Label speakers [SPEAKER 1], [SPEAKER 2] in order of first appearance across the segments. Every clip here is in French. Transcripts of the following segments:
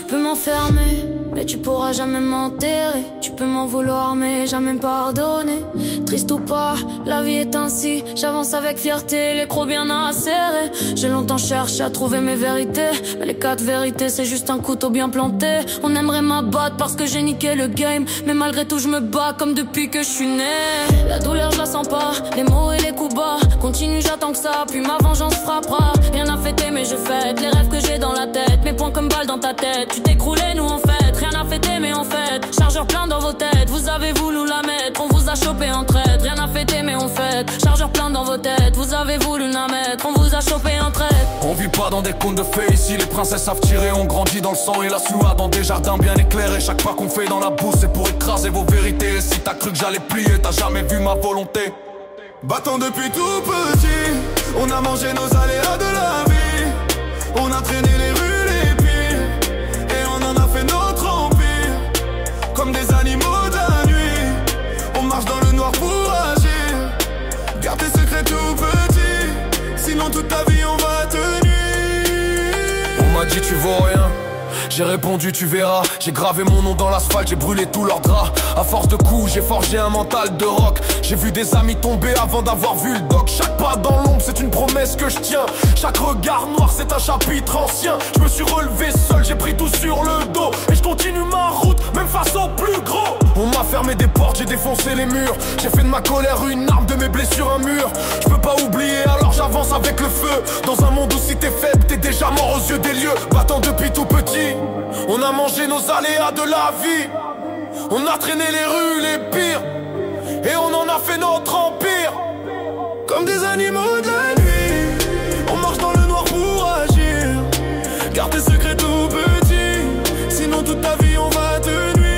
[SPEAKER 1] peux m'enfermer, mais tu pourras jamais m'enterrer. Tu peux m'en vouloir, mais jamais me pardonner. Triste ou pas, la vie est ainsi. J'avance avec fierté, les crocs bien acérés. J'ai longtemps cherché à trouver mes vérités, mais les 4 vérités c'est juste un couteau bien planté. On aimerait m'abattre parce que j'ai niqué le game, mais malgré tout je me bats comme depuis que je suis né. La douleur je la sens pas, les mots et les coups bas. Continue, j'attends que ça, puis ma vengeance frappera. Rien à fêter mais je fête les rêves que j'ai dans la tête. Mes points comme balles dans ta tête, tu t'es écroulé, nous en fait. Rien à fêter mais en fait, chargeur plein dans vos têtes. Vous avez voulu la mettre, on vous a chopé en traite. Rien à fêter mais en fait, chargeur plein dans vos têtes. Vous avez voulu la mettre, on vous a chopé en traite.
[SPEAKER 2] On vit pas dans des contes de fées ici, les princesses savent tirer. On grandit dans le sang et la sueur, dans des jardins bien éclairés. Chaque pas qu'on fait dans la boue c'est pour écraser vos vérités. Et si t'as cru que j'allais plier, t'as jamais vu ma volonté.
[SPEAKER 3] Battant depuis tout petit, on a mangé nos aléas de la vie. On a traîné les rues les pires, et on en a fait notre empire. Comme des animaux de la nuit, on marche dans le noir pour agir. Garde tes secrets tout petits, sinon toute ta vie on va te nuire.
[SPEAKER 2] On m'a dit tu vaux rien, j'ai répondu tu verras. J'ai gravé mon nom dans l'asphalte, j'ai brûlé tous leurs draps. À force de coups, j'ai forgé un mental de rock. J'ai vu des amis tomber avant d'avoir vu le doc. Chaque pas dans l'ombre, c'est une promesse que je tiens. Chaque regard noir, c'est un chapitre ancien. Je me suis relevé seul, j'ai pris tout sur le dos. Et je continue ma route, même face au plus gros. On m'a fermé des portes, j'ai défoncé les murs. J'ai fait de ma colère une arme, de mes blessures un mur. Je peux pas oublier, alors j'avance avec le feu. Dans un monde où si t'es faible, t'es déjà mort aux yeux des lieux. Battant depuis tout petit, on a mangé nos aléas de la vie. On a traîné les rues les pires, et on en a fait notre empire.
[SPEAKER 3] Comme des animaux de la nuit, on marche dans le noir pour agir. Garde tes secrets tout petits, sinon toute ta vie on va te nuire.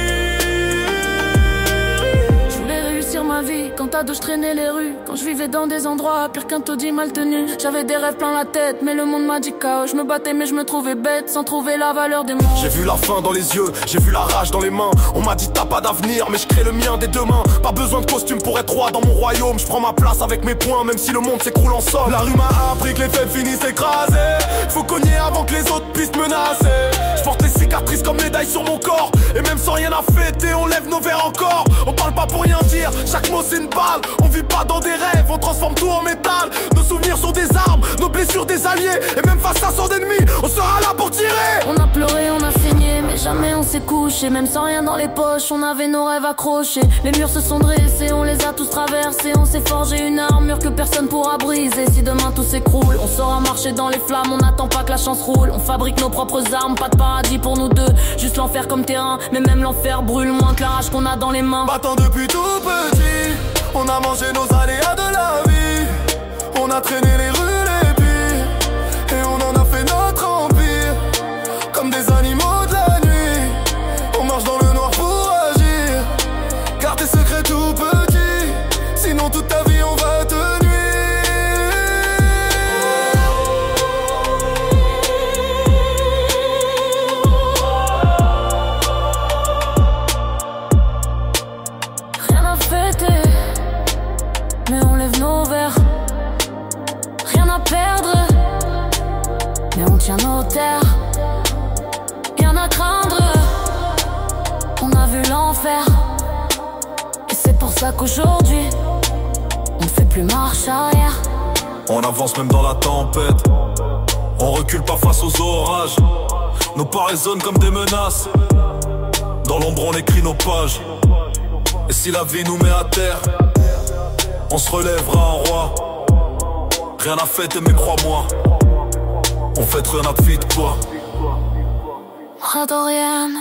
[SPEAKER 1] Je voulais réussir ma vie, quand à dos je traînais les rues. Quand je vivais dans des endroits pire qu'un taudis mal tenu. J'avais des rêves plein la tête, mais le monde m'a dit chaos. Je me battais mais je me trouvais bête, sans trouver la valeur des mots.
[SPEAKER 2] J'ai vu la faim dans les yeux, j'ai vu la rage dans les mains. On m'a dit t'as pas d'avenir, mais je crée le mien dès demain. Pas besoin de costume pour être roi dans mon royaume. Je prends ma place avec mes poings, même si le monde s'écroule en somme.
[SPEAKER 3] La rue m'a appris que les faibles finissent écrasés. Faut cogner avant que les autres puissent menacer.
[SPEAKER 2] Je porte les cicatrices comme médailles sur mon corps. Et même sans rien à fêter, on lève nos verres encore. On parle pas pour rien dire, chaque mot c'est une balle. On vit pas dans des rêves, on transforme tout en métal. Nos souvenirs sont des armes, nos blessures des alliés. Et même face à 100 ennemis, on sera là pour tirer.
[SPEAKER 1] On a pleuré, on a saigné, mais jamais on s'est couché. Même sans rien dans les poches, on avait nos rêves accrochés. Les murs se sont dressés, on les a tous traversés. On s'est forgé une armure que personne pourra briser. Si demain tout s'écroule, on saura marcher dans les flammes. On n'attend pas que la chance roule, on fabrique nos propres armes. Pas de paradis pour nous deux, juste l'enfer comme terrain. Mais même l'enfer brûle moins que la rage qu'on a dans les mains.
[SPEAKER 3] Battant depuis tout petit, on a mangé nos aléas de la vie. On a traîné les rues les pires, et on en a fait notre empire. Comme des animaux de la nuit, on marche dans le noir pour agir. Garde tes secrets tout petits, sinon toute ta vie on va te nuire.
[SPEAKER 1] Rien à fêter, mais on lève nos verres. Rien à perdre, mais on tient nos terres. Rien à craindre, on a vu l'enfer. Et c'est pour ça qu'aujourd'hui, on ne fait plus marche arrière.
[SPEAKER 2] On avance même dans la tempête, on recule pas face aux orages. Nos pas résonnent comme des menaces, dans l'ombre on écrit nos pages. Et si la vie nous met à terre, on se relèvera en roi. Rien à fêter mais crois-moi, on fête rien à de toi.
[SPEAKER 1] Radorienne.